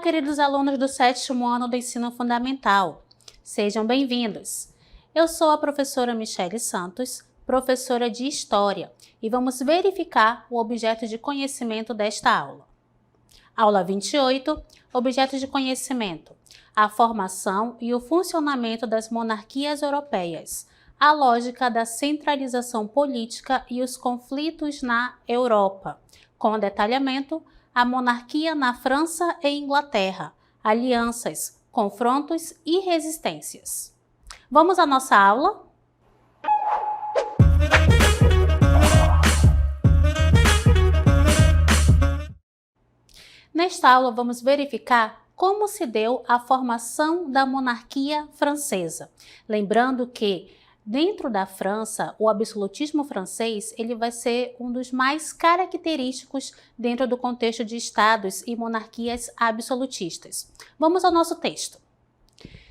queridos alunos do 7º ano do ensino fundamental. Sejam bem-vindos. Eu sou a professora Michele Santos, professora de História, e vamos verificar o objeto de conhecimento desta aula. Aula 28, objeto de conhecimento: a formação e o funcionamento das monarquias europeias, a lógica da centralização política e os conflitos na Europa, com detalhamento: a monarquia na França e Inglaterra, alianças, confrontos e resistências. Vamos à nossa aula? Nesta aula, vamos verificar como se deu a formação da monarquia francesa. Lembrando que, dentro da França, o absolutismo francês ele vai ser um dos mais característicos dentro do contexto de estados e monarquias absolutistas. Vamos ao nosso texto.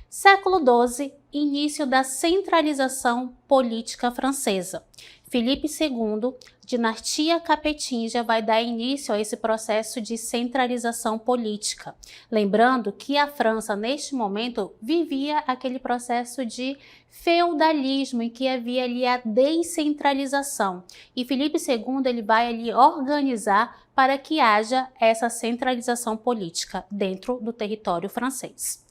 Século XII, início da centralização política francesa. Filipe II, dinastia capetinja, vai dar início a esse processo de centralização política. Lembrando que a França, neste momento, vivia aquele processo de feudalismo, em que havia ali a descentralização. E Filipe II ele vai ali organizar para que haja essa centralização política dentro do território francês.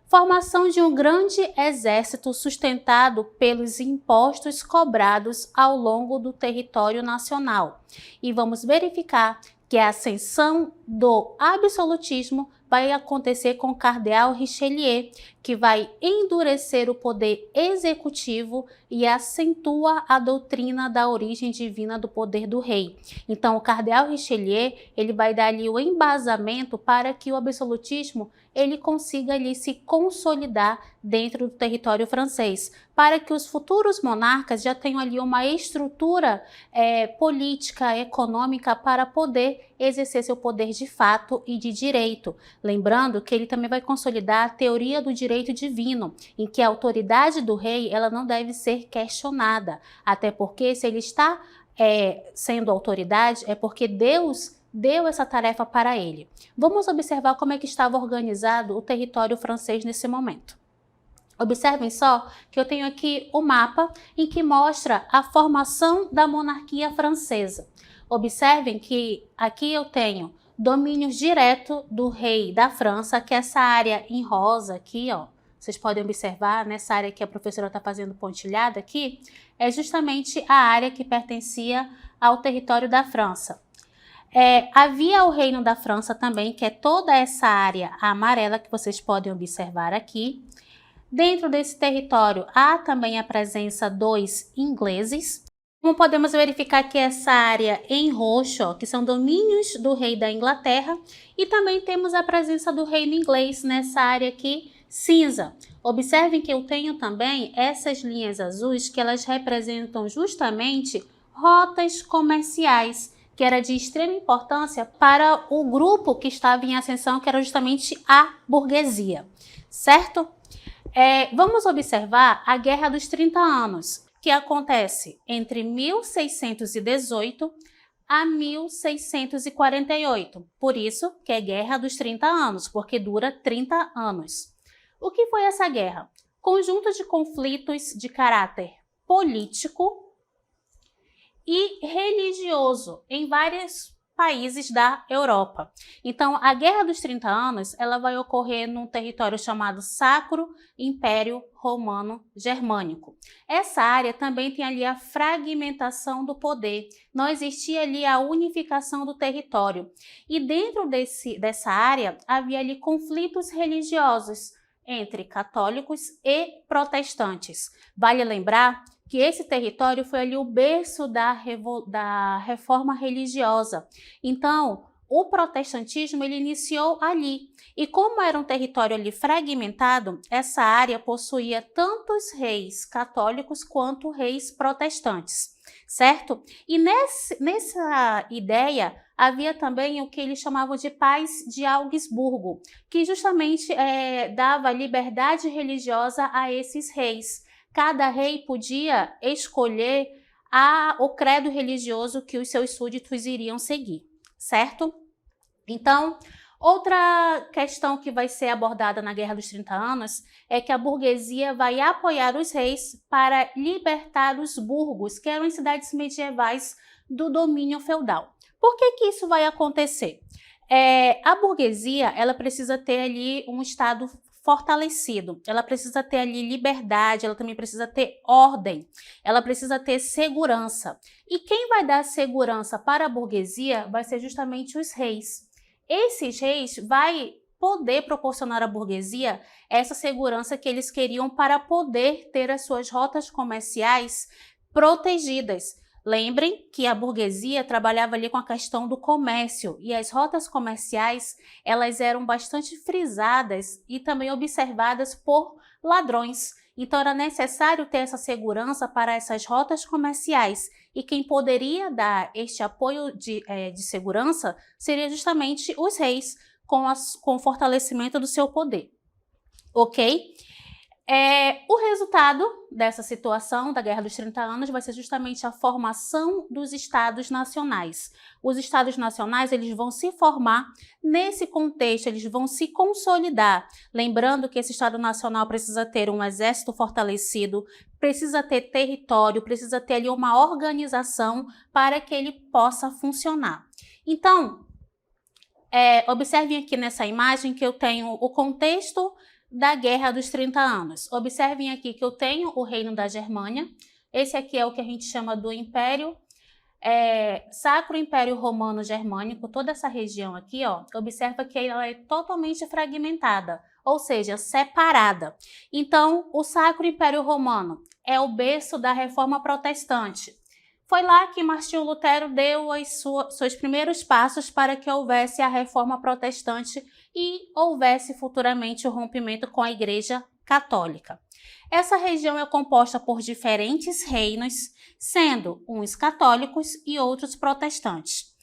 Formação de um grande exército sustentado pelos impostos cobrados ao longo do território nacional. E vamos verificar que a ascensão do absolutismo vai acontecer com o cardeal Richelieu, que vai endurecer o poder executivo e acentua a doutrina da origem divina do poder do rei. Então, o cardeal Richelieu ele vai dar ali o embasamento para que o absolutismo ele consiga ali se consolidar dentro do território francês, para que os futuros monarcas já tenham ali uma estrutura política, econômica para poder exercer seu poder de fato e de direito. Lembrando que ele também vai consolidar a teoria do direito divino, em que a autoridade do rei ela não deve ser questionada, até porque se ele está sendo autoridade é porque Deus deu essa tarefa para ele. Vamos observar como é que estava organizado o território francês nesse momento. Observem só que eu tenho aqui o mapa em que mostra a formação da monarquia francesa. Observem que aqui eu tenho domínios direto do rei da França, que é essa área em rosa aqui, ó. Vocês podem observar, nessa área que a professora está fazendo pontilhada aqui, é justamente a área que pertencia ao território da França. Havia o reino da França também, que é toda essa área amarela que vocês podem observar aqui. Dentro desse território há também a presença dos ingleses. Como podemos verificar que essa área em roxo, ó, que são domínios do rei da Inglaterra, e também temos a presença do reino inglês nessa área aqui cinza. Observem que eu tenho também essas linhas azuis que elas representam justamente rotas comerciais, que era de extrema importância para o grupo que estava em ascensão, que era justamente a burguesia, certo? Vamos observar a Guerra dos 30 Anos, que acontece entre 1618 a 1648. Por isso que é Guerra dos 30 Anos, porque dura 30 anos. O que foi essa guerra? Conjunto de conflitos de caráter político e religioso em vários países da Europa. Então, a Guerra dos 30 Anos ela vai ocorrer num território chamado Sacro Império Romano Germânico. Essa área também tem ali a fragmentação do poder, não existia ali a unificação do território. E dentro dessa área havia ali conflitos religiosos entre católicos e protestantes. Vale lembrar que esse território foi ali o berço da reforma religiosa. Então, o protestantismo ele iniciou ali. E como era um território ali fragmentado, essa área possuía tantos reis católicos quanto reis protestantes, certo? E nessa ideia havia também o que eles chamavam de Paz de Augsburgo, que justamente dava liberdade religiosa a esses reis. Cada rei podia escolher o credo religioso que os seus súditos iriam seguir, certo? Então, Outra questão que vai ser abordada na Guerra dos 30 Anos é que a burguesia vai apoiar os reis para libertar os burgos, que eram as cidades medievais do domínio feudal. Por que que isso vai acontecer? A burguesia, ela precisa ter ali um estado fortalecido, ela precisa ter ali liberdade, ela também precisa ter ordem, ela precisa ter segurança. E quem vai dar segurança para a burguesia vai ser justamente os reis. Esses reis vai poder proporcionar à burguesia essa segurança que eles queriam para poder ter as suas rotas comerciais protegidas. Lembrem que a burguesia trabalhava ali com a questão do comércio e as rotas comerciais, elas eram bastante frisadas e também observadas por ladrões. Então era necessário ter essa segurança para essas rotas comerciais e quem poderia dar este apoio de segurança seria justamente os reis com o fortalecimento do seu poder, ok? O resultado dessa situação da Guerra dos 30 Anos vai ser justamente a formação dos Estados Nacionais. Os Estados Nacionais eles vão se formar nesse contexto, eles vão se consolidar. Lembrando que esse Estado Nacional precisa ter um exército fortalecido, precisa ter território, precisa ter ali uma organização para que ele possa funcionar. Então, observem aqui nessa imagem que eu tenho o contexto da Guerra dos 30 Anos. Observem aqui que eu tenho o Reino da Germânia. Esse aqui é o que a gente chama do Império Sacro Império Romano Germânico. Toda essa região aqui, ó, observa que ela é totalmente fragmentada, ou seja, separada. Então, o Sacro Império Romano é o berço da Reforma Protestante. Foi lá que Martinho Lutero deu seus primeiros passos para que houvesse a Reforma Protestante e houvesse futuramente o rompimento com a Igreja Católica. Essa região é composta por diferentes reinos, sendo uns católicos e outros protestantes.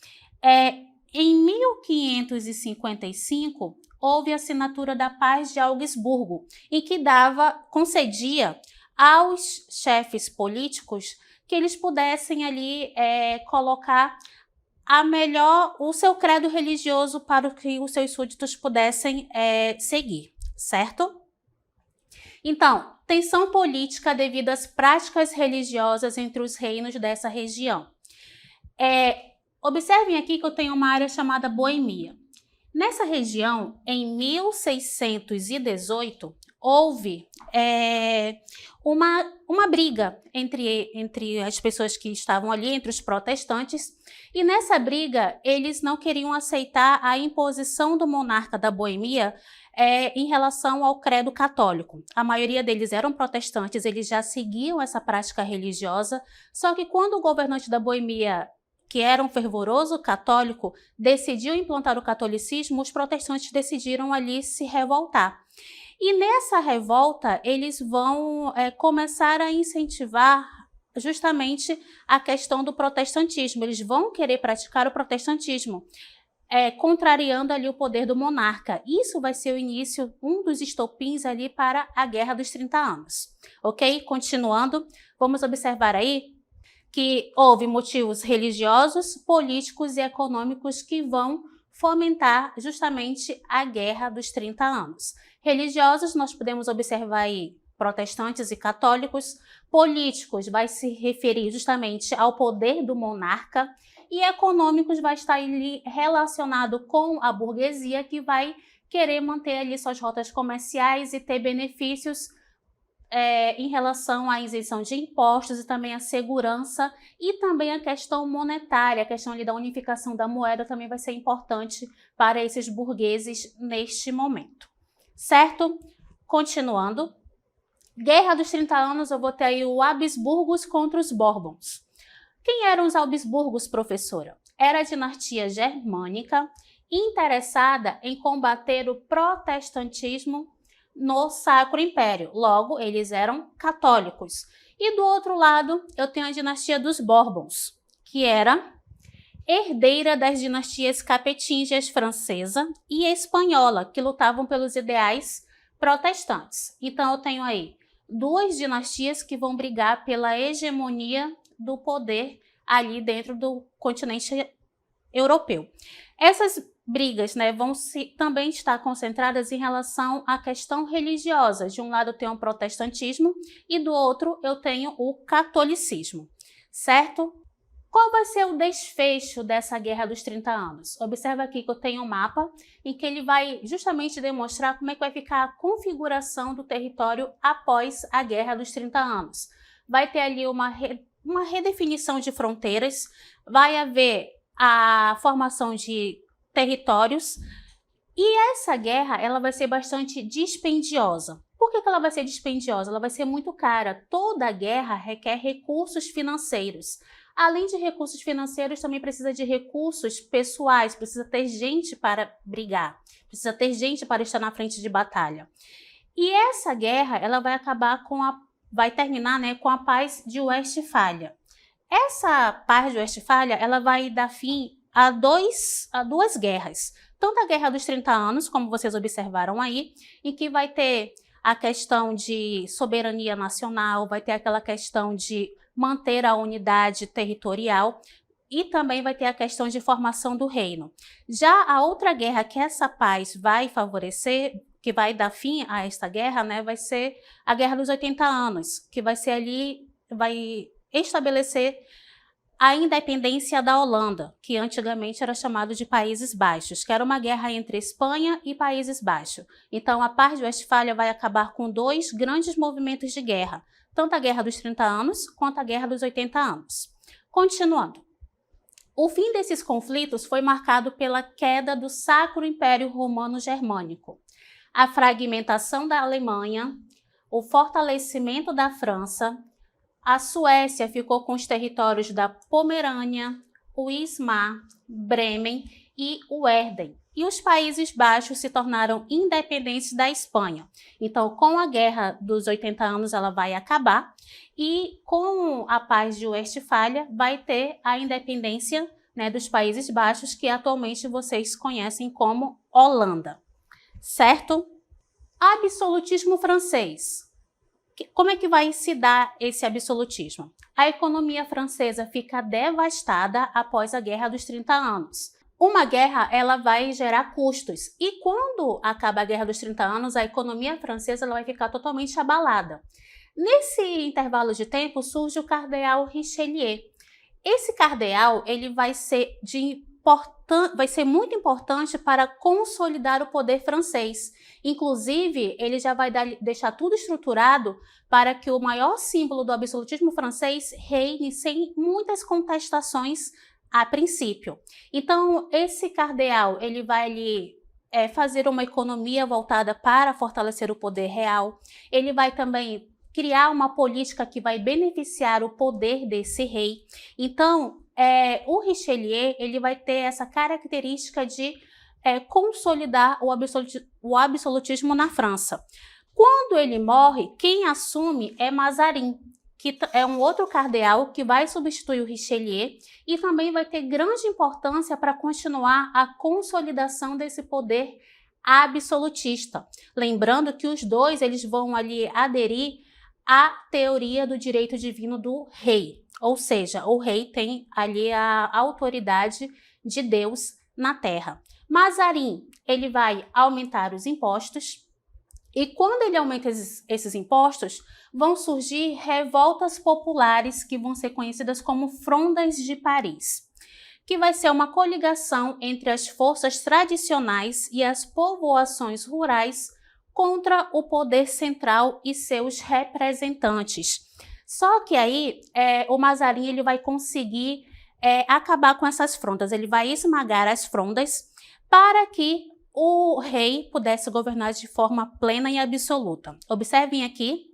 Em 1555, houve a assinatura da Paz de Augsburgo, em que concedia aos chefes políticos que eles pudessem ali colocar o seu credo religioso para que os seus súditos pudessem seguir, certo? Então, tensão política devido às práticas religiosas entre os reinos dessa região. Observem aqui que eu tenho uma área chamada Boemia. Nessa região, em 1618, houve uma briga entre as pessoas que estavam ali, entre os protestantes, e nessa briga eles não queriam aceitar a imposição do monarca da Boemia em relação ao credo católico. A maioria deles eram protestantes, eles já seguiam essa prática religiosa, só que quando o governante da Boemia, que era um fervoroso católico, decidiu implantar o catolicismo, os protestantes decidiram ali se revoltar. E nessa revolta, eles vão começar a incentivar justamente a questão do protestantismo. Eles vão querer praticar o protestantismo, contrariando ali o poder do monarca. Isso vai ser o início, um dos estopins ali para a Guerra dos 30 Anos. Ok? Continuando, vamos observar aí que houve motivos religiosos, políticos e econômicos que vão fomentar justamente a Guerra dos 30 Anos. Religiosos, nós podemos observar aí protestantes e católicos. Políticos vai se referir justamente ao poder do monarca. E econômicos vai estar ali relacionado com a burguesia, que vai querer manter ali suas rotas comerciais e ter benefícios em relação à isenção de impostos e também a segurança e também a questão monetária, a questão ali da unificação da moeda também vai ser importante para esses burgueses neste momento. Certo? Continuando. Guerra dos 30 Anos, eu vou ter aí o Habsburgos contra os Bourbons. Quem eram os Habsburgos, professora? Era a dinastia germânica interessada em combater o protestantismo no Sacro Império. Logo, eles eram católicos. E do outro lado, eu tenho a dinastia dos Bourbons, que era herdeira das dinastias capetingas francesa e espanhola, que lutavam pelos ideais protestantes. Então, eu tenho aí duas dinastias que vão brigar pela hegemonia do poder ali dentro do continente europeu. Essas brigas, né, também estar concentradas em relação à questão religiosa. De um lado eu tenho o protestantismo e do outro eu tenho o catolicismo, certo? Qual vai ser o desfecho dessa Guerra dos 30 anos? Observa aqui que eu tenho um mapa em que ele vai justamente demonstrar como é que vai ficar a configuração do território após a Guerra dos 30 anos. Vai ter ali uma redefinição de fronteiras, vai haver a formação de territórios e essa guerra ela vai ser bastante dispendiosa. Por que ela vai ser dispendiosa? Ela vai ser muito cara. Toda guerra requer recursos financeiros. Além de recursos financeiros, também precisa de recursos pessoais, precisa ter gente para brigar, precisa ter gente para estar na frente de batalha. E essa guerra, ela vai acabar vai terminar, né, com a Paz de Westfália. Essa Paz de Westfália, ela vai dar fim a duas guerras. Tanto a Guerra dos 30 anos, como vocês observaram aí, em que vai ter a questão de soberania nacional, vai ter aquela questão de manter a unidade territorial e também vai ter a questão de formação do reino. Já a outra guerra que essa paz vai favorecer, que vai dar fim a esta guerra, né, vai ser a Guerra dos 80 anos, que vai ser ali, vai estabelecer a independência da Holanda, que antigamente era chamado de Países Baixos, que era uma guerra entre Espanha e Países Baixos. Então, a Paz de Westfália vai acabar com dois grandes movimentos de guerra, tanto a Guerra dos 30 anos quanto a Guerra dos 80 anos. Continuando. O fim desses conflitos foi marcado pela queda do Sacro Império Romano Germânico, a fragmentação da Alemanha, o fortalecimento da França. A Suécia ficou com os territórios da Pomerânia, o Wismar, Bremen e o Verden. E os Países Baixos se tornaram independentes da Espanha. Então, com a Guerra dos 80 anos, ela vai acabar. E com a Paz de Westfália, vai ter a independência, né, dos Países Baixos, que atualmente vocês conhecem como Holanda. Certo? Absolutismo francês. Como é que vai se dar esse absolutismo? A economia francesa fica devastada após a Guerra dos 30 anos. Uma guerra, ela vai gerar custos. E quando acaba a Guerra dos 30 anos, a economia francesa ela vai ficar totalmente abalada. Nesse intervalo de tempo, surge o cardeal Richelieu. Esse cardeal, ele vai ser muito importante para consolidar o poder francês. Inclusive, ele já vai deixar tudo estruturado para que o maior símbolo do absolutismo francês reine sem muitas contestações a princípio. Então, esse cardeal, ele vai ali fazer uma economia voltada para fortalecer o poder real. Ele vai também criar uma política que vai beneficiar o poder desse rei. Então, o Richelieu ele vai ter essa característica de consolidar o absolutismo na França. Quando ele morre, quem assume é Mazarin, que é um outro cardeal que vai substituir o Richelieu e também vai ter grande importância para continuar a consolidação desse poder absolutista. Lembrando que os dois eles vão ali aderir à teoria do direito divino do rei, ou seja, o rei tem ali a autoridade de Deus na terra. Mazarin, ele vai aumentar os impostos e quando ele aumenta esses impostos, vão surgir revoltas populares que vão ser conhecidas como Frondas de Paris, que vai ser uma coligação entre as forças tradicionais e as povoações rurais contra o poder central e seus representantes. Só que aí o Mazarin ele vai conseguir acabar com essas frondas, ele vai esmagar as frondas para que o rei pudesse governar de forma plena e absoluta. Observem aqui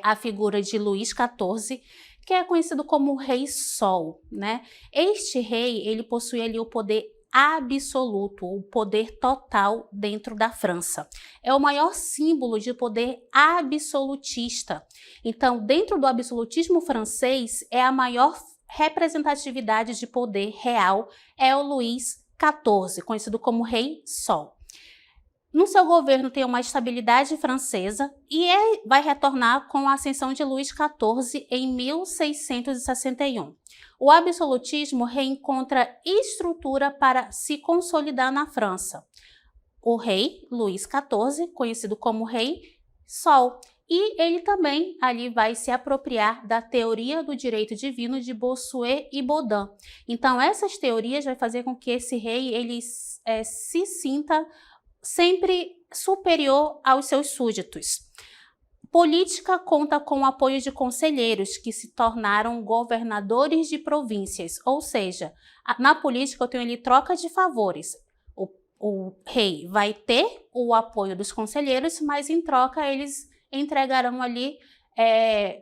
a figura de Luís XIV, que é conhecido como o Rei Sol, né? Este rei, ele possui ali o poder absoluto, o poder total dentro da França. É o maior símbolo de poder absolutista. Então, dentro do absolutismo francês, é a maior representatividade de poder real, é o Luís XIV, conhecido como Rei Sol. No seu governo tem uma estabilidade francesa e vai retornar com a ascensão de Luís XIV em 1661. o absolutismo reencontra estrutura para se consolidar na França. O rei Luís XIV, conhecido como Rei Sol, e ele também ali vai se apropriar da teoria do direito divino de Bossuet e Bodin. Então essas teorias vai fazer com que esse rei ele se sinta sempre superior aos seus súditos. Política conta com o apoio de conselheiros que se tornaram governadores de províncias, ou seja, na política eu tenho ali troca de favores. O rei vai ter o apoio dos conselheiros, mas em troca eles entregarão ali,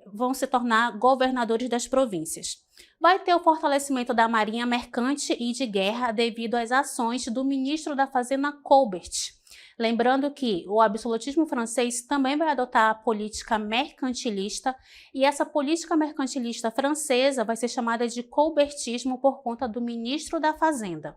vão se tornar governadores das províncias. Vai ter o fortalecimento da marinha mercante e de guerra devido às ações do ministro da Fazenda Colbert. Lembrando que o absolutismo francês também vai adotar a política mercantilista e essa política mercantilista francesa vai ser chamada de colbertismo por conta do ministro da Fazenda.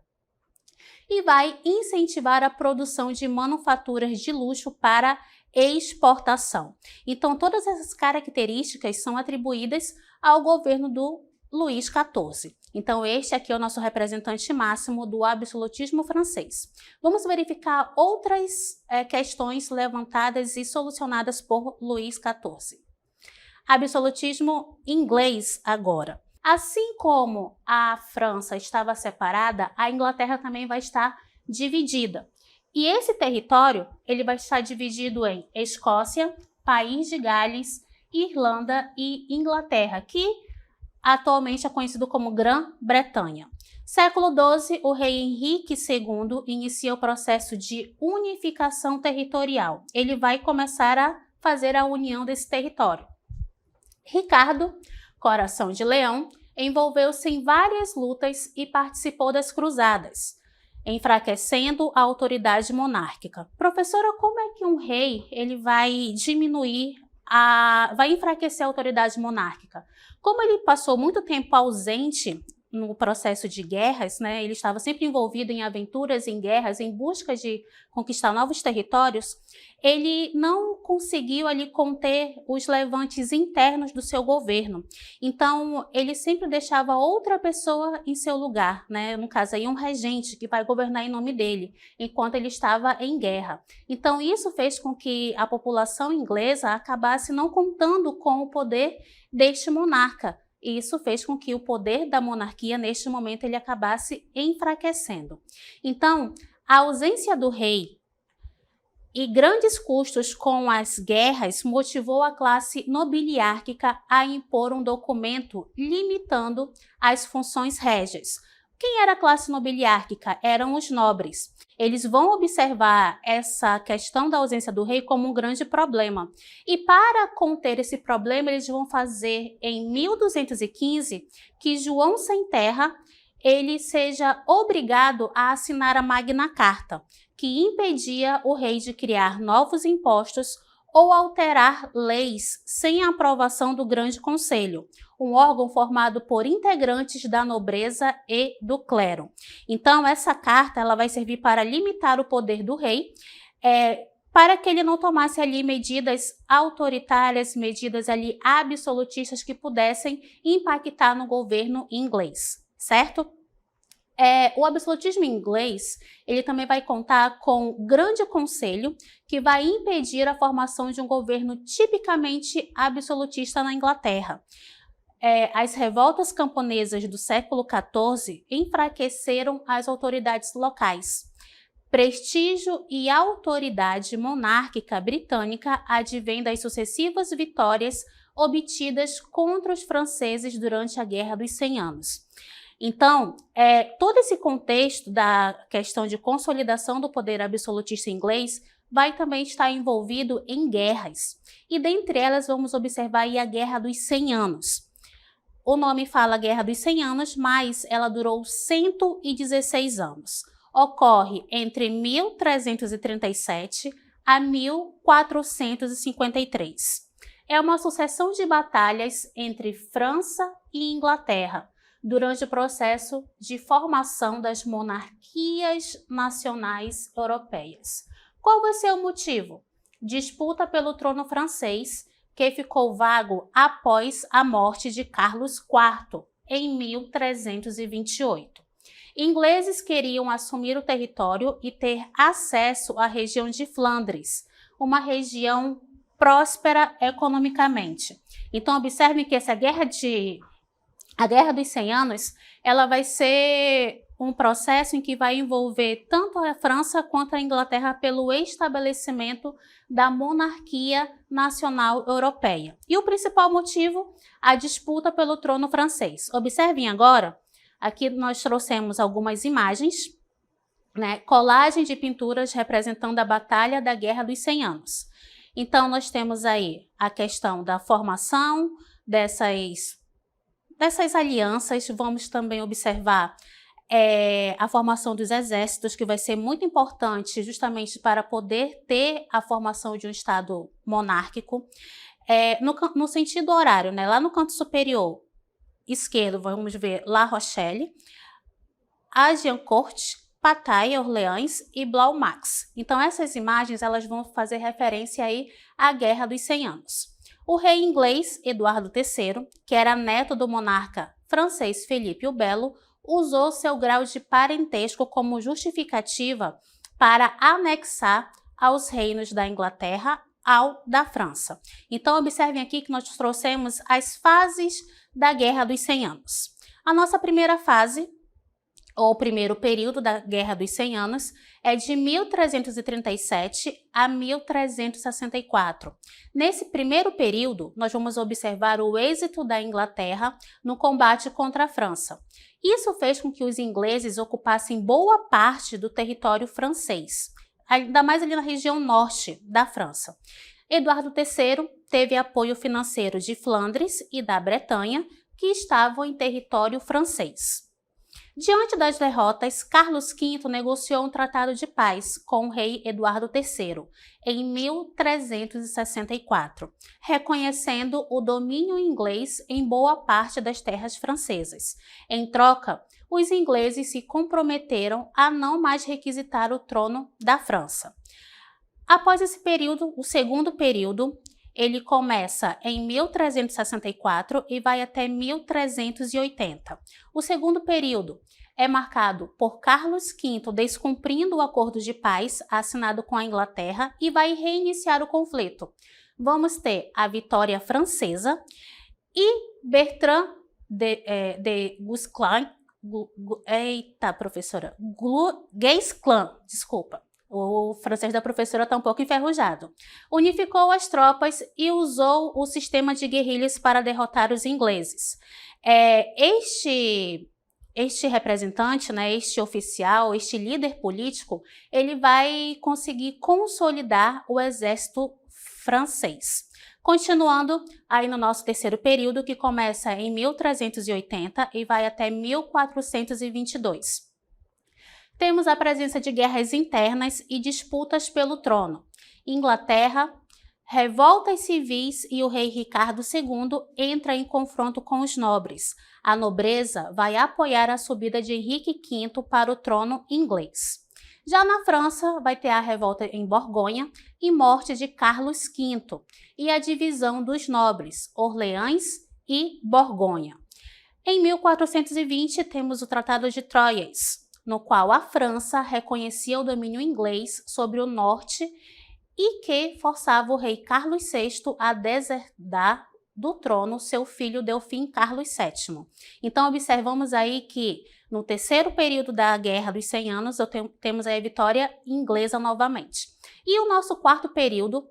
E vai incentivar a produção de manufaturas de luxo para exportação. Então, todas essas características são atribuídas ao governo do Luís XIV. Então, este aqui é o nosso representante máximo do absolutismo francês. Vamos verificar outras questões levantadas e solucionadas por Luís XIV. Absolutismo inglês agora. Assim como a França estava separada, a Inglaterra também vai estar dividida. E esse território ele vai estar dividido em Escócia, País de Gales, Irlanda e Inglaterra, que atualmente é conhecido como Grã-Bretanha. Século XII, o rei Henrique II inicia o processo de unificação territorial. Ele vai começar a fazer a união desse território. Ricardo, Coração de Leão, envolveu-se em várias lutas e participou das cruzadas, enfraquecendo a autoridade monárquica. Professora, como é que um rei ele vai vai enfraquecer a autoridade monárquica? Como ele passou muito tempo ausente no processo de guerras, né? Ele estava sempre envolvido em aventuras, em guerras, em busca de conquistar novos territórios, ele não conseguiu ali conter os levantes internos do seu governo. Então, ele sempre deixava outra pessoa em seu lugar, né? No caso aí, um regente que vai governar em nome dele, enquanto ele estava em guerra. Então, isso fez com que a população inglesa acabasse não contando com o poder deste monarca. E isso fez com que o poder da monarquia, neste momento, ele acabasse enfraquecendo. Então, a ausência do rei e grandes custos com as guerras motivou a classe nobiliárquica a impor um documento limitando as funções régias. Quem era a classe nobiliárquica? Eram os nobres. Eles vão observar essa questão da ausência do rei como um grande problema. E para conter esse problema, eles vão fazer em 1215 que João Sem Terra ele seja obrigado a assinar a Magna Carta, que impedia o rei de criar novos impostos ou alterar leis sem a aprovação do Grande Conselho, um órgão formado por integrantes da nobreza e do clero. Então, essa carta ela vai servir para limitar o poder do rei, para que ele não tomasse ali medidas autoritárias, medidas ali absolutistas que pudessem impactar no governo inglês, certo? O absolutismo inglês, ele também vai contar com o Grande Conselho, que vai impedir a formação de um governo tipicamente absolutista na Inglaterra. As revoltas camponesas do século XIV enfraqueceram as autoridades locais. Prestígio e autoridade monárquica britânica advém das sucessivas vitórias obtidas contra os franceses durante a Guerra dos 100 Anos. Então, todo esse contexto da questão de consolidação do poder absolutista inglês vai também estar envolvido em guerras. E dentre elas vamos observar aí a Guerra dos 100 Anos. O nome fala Guerra dos 100 Anos, mas ela durou 116 anos. Ocorre entre 1337 a 1453. É uma sucessão de batalhas entre França e Inglaterra, durante o processo de formação das monarquias nacionais europeias. Qual vai ser o motivo? Disputa pelo trono francês, que ficou vago após a morte de Carlos IV, em 1328. Ingleses queriam assumir o território e ter acesso à região de Flandres, uma região próspera economicamente. Então, observem que a Guerra dos 100 Anos, ela vai ser um processo em que vai envolver tanto a França quanto a Inglaterra pelo estabelecimento da monarquia nacional europeia. E o principal motivo, a disputa pelo trono francês. Observem agora, aqui nós trouxemos algumas imagens, né, colagem de pinturas representando a Batalha da Guerra dos 100 Anos. Então, nós temos aí a questão da formação dessas alianças. Vamos também observar a formação dos exércitos, que vai ser muito importante justamente para poder ter a formação de um Estado monárquico. No sentido horário, né, lá no canto superior esquerdo, vamos ver La Rochelle, Agincourt, Bataille, Orleans e Blau-Max. Então, essas imagens elas vão fazer referência aí à Guerra dos 100 Anos. O rei inglês Eduardo III, que era neto do monarca francês Felipe o Belo, usou seu grau de parentesco como justificativa para anexar aos reinos da Inglaterra ao da França. Então, observem aqui que nós trouxemos as fases da Guerra dos 100 Anos. A nossa primeira fase, ou primeiro período da Guerra dos 100 Anos, é de 1337 a 1364. Nesse primeiro período, nós vamos observar o êxito da Inglaterra no combate contra a França. Isso fez com que os ingleses ocupassem boa parte do território francês, ainda mais ali na região norte da França. Eduardo III teve apoio financeiro de Flandres e da Bretanha, que estavam em território francês. Diante das derrotas, Carlos V negociou um tratado de paz com o rei Eduardo III em 1364, reconhecendo o domínio inglês em boa parte das terras francesas. Em troca, os ingleses se comprometeram a não mais requisitar o trono da França. Após esse período, o segundo período, ele começa em 1364 e vai até 1380. O segundo período é marcado por Carlos V descumprindo o acordo de paz assinado com a Inglaterra e vai reiniciar o conflito. Vamos ter a vitória francesa e Bertrand de Guesclin, desculpa. O francês da professora está um pouco enferrujado. Unificou as tropas e usou o sistema de guerrilhas para derrotar os ingleses. Este representante, né, este oficial, este líder político, ele vai conseguir consolidar o exército francês. Continuando aí no nosso terceiro período, que começa em 1380 e vai até 1422. Temos a presença de guerras internas e disputas pelo trono. Inglaterra, revoltas civis e o rei Ricardo II entra em confronto com os nobres. A nobreza vai apoiar a subida de Henrique V para o trono inglês. Já na França, vai ter a revolta em Borgonha e morte de Carlos V e a divisão dos nobres, Orleans e Borgonha. Em 1420, temos o Tratado de Troyes, no qual a França reconhecia o domínio inglês sobre o norte e que forçava o rei Carlos VI a deserdar do trono seu filho Delfim Carlos VII. Então, observamos aí que no terceiro período da Guerra dos 100 Anos, temos aí a vitória inglesa novamente. E o nosso quarto período,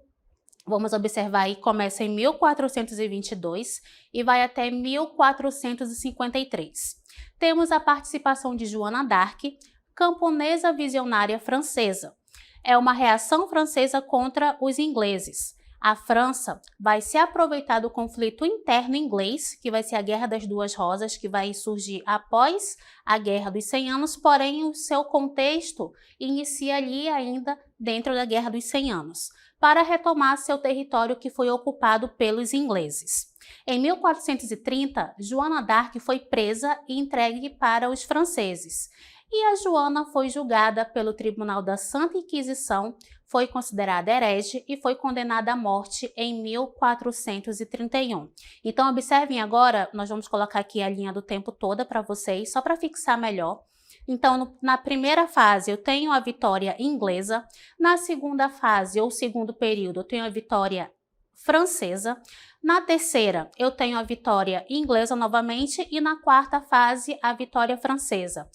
vamos observar aí, começa em 1422 e vai até 1453. Temos a participação de Joana d'Arc, camponesa visionária francesa. É uma reação francesa contra os ingleses. A França vai se aproveitar do conflito interno inglês, que vai ser a Guerra das Duas Rosas, que vai surgir após a Guerra dos 100 Anos, porém o seu contexto inicia ali ainda dentro da Guerra dos 100 Anos, para retomar seu território que foi ocupado pelos ingleses. Em 1430, Joana d'Arc foi presa e entregue para os franceses. e a Joana foi julgada pelo Tribunal da Santa Inquisição, foi considerada herege e foi condenada à morte em 1431. Então, observem agora, nós vamos colocar aqui a linha do tempo toda para vocês, só para fixar melhor. Então, na primeira fase, eu tenho a vitória inglesa. Na segunda fase, ou segundo período, eu tenho a vitória francesa. Na terceira, eu tenho a vitória inglesa novamente. E na quarta fase, a vitória francesa.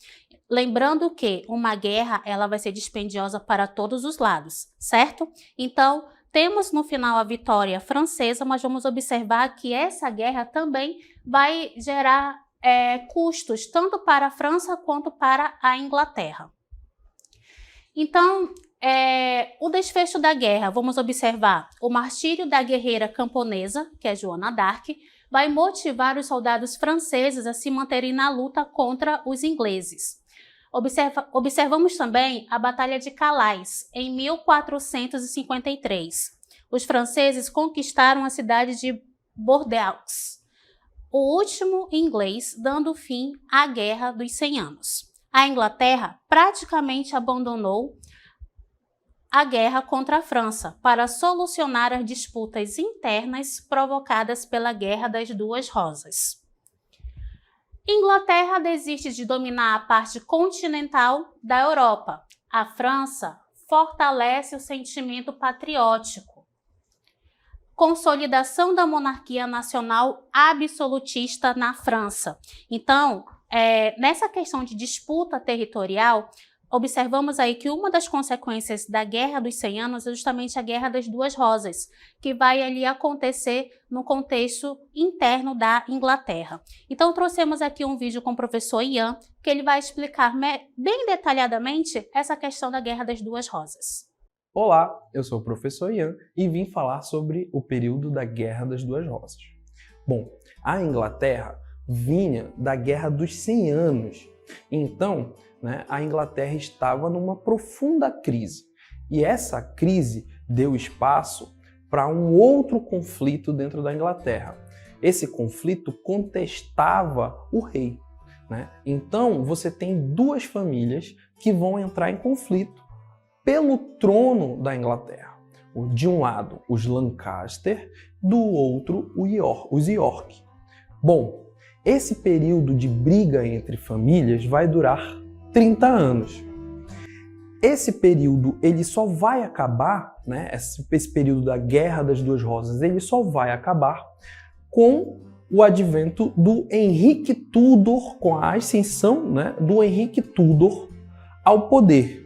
Lembrando que uma guerra, ela vai ser dispendiosa para todos os lados, certo? Então, temos no final a vitória francesa, mas vamos observar que essa guerra também vai gerar custos tanto para a França quanto para a Inglaterra. Então, o desfecho da guerra, vamos observar o martírio da guerreira camponesa, que é Joana d'Arc, vai motivar os soldados franceses a se manterem na luta contra os ingleses. Observamos também a Batalha de Calais, em 1453. Os franceses conquistaram a cidade de Bordeaux, o último inglês, dando fim à Guerra dos 100 Anos. A Inglaterra praticamente abandonou a guerra contra a França para solucionar as disputas internas provocadas pela Guerra das Duas Rosas. Inglaterra desiste de dominar a parte continental da Europa. A França fortalece o sentimento patriótico. Consolidação da monarquia nacional absolutista na França. Então, nessa questão de disputa territorial, observamos aí que uma das consequências da Guerra dos 100 Anos é justamente a Guerra das Duas Rosas, que vai ali acontecer no contexto interno da Inglaterra. Então, trouxemos aqui um vídeo com o professor Ian, que ele vai explicar bem detalhadamente essa questão da Guerra das Duas Rosas. Olá, eu sou o professor Ian e vim falar sobre o período da Guerra das Duas Rosas. Bom, a Inglaterra vinha da Guerra dos 100 Anos, então a Inglaterra estava numa profunda crise. E essa crise deu espaço para um outro conflito dentro da Inglaterra. Esse conflito contestava o rei. Então você tem duas famílias que vão entrar em conflito pelo trono da Inglaterra. De um lado, os Lancaster, do outro, os York. Bom, esse período de briga entre famílias vai durar 30 anos. Esse período ele só vai acabar, esse período da Guerra das Duas Rosas, ele só vai acabar com o advento do Henrique Tudor, com a ascensão do Henrique Tudor ao poder.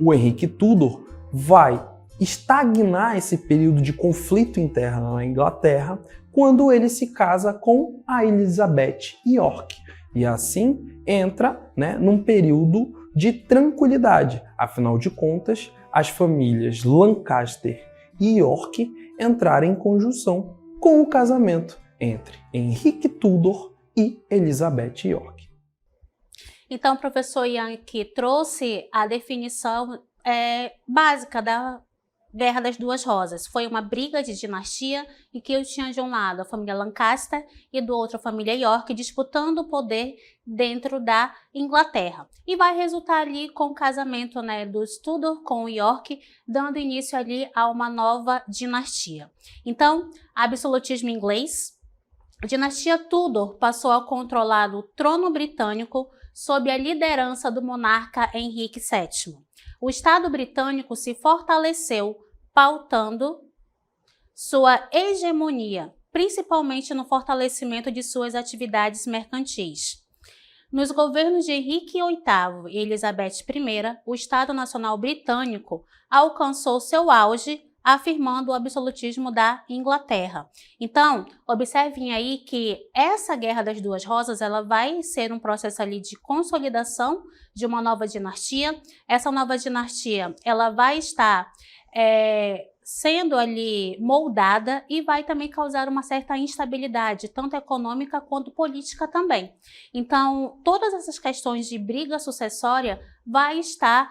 O Henrique Tudor vai estagnar esse período de conflito interno na Inglaterra quando ele se casa com a Elizabeth York. E assim entra num período de tranquilidade. Afinal de contas, as famílias Lancaster e York entraram em conjunção com o casamento entre Henrique Tudor e Elizabeth York. Então, o professor Ian aqui trouxe a definição básica da Guerra das Duas Rosas. Foi uma briga de dinastia em que eu tinha de um lado a família Lancaster e do outro a família York disputando o poder dentro da Inglaterra. E vai resultar ali com o casamento dos Tudor com o York, dando início ali a uma nova dinastia. Então, absolutismo inglês. A dinastia Tudor passou a controlar o trono britânico sob a liderança do monarca Henrique VII. O Estado britânico se fortaleceu, pautando sua hegemonia, principalmente no fortalecimento de suas atividades mercantis. Nos governos de Henrique VIII e Elizabeth I, o Estado Nacional Britânico alcançou seu auge, afirmando o absolutismo da Inglaterra. Então, observem aí que essa Guerra das Duas Rosas ela vai ser um processo ali de consolidação de uma nova dinastia. Essa nova dinastia ela vai estar sendo ali moldada e vai também causar uma certa instabilidade, tanto econômica quanto política também. Então, todas essas questões de briga sucessória vai estar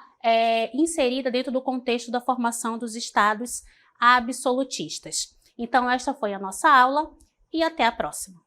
inserida dentro do contexto da formação dos estados absolutistas. Então, esta foi a nossa aula e até a próxima.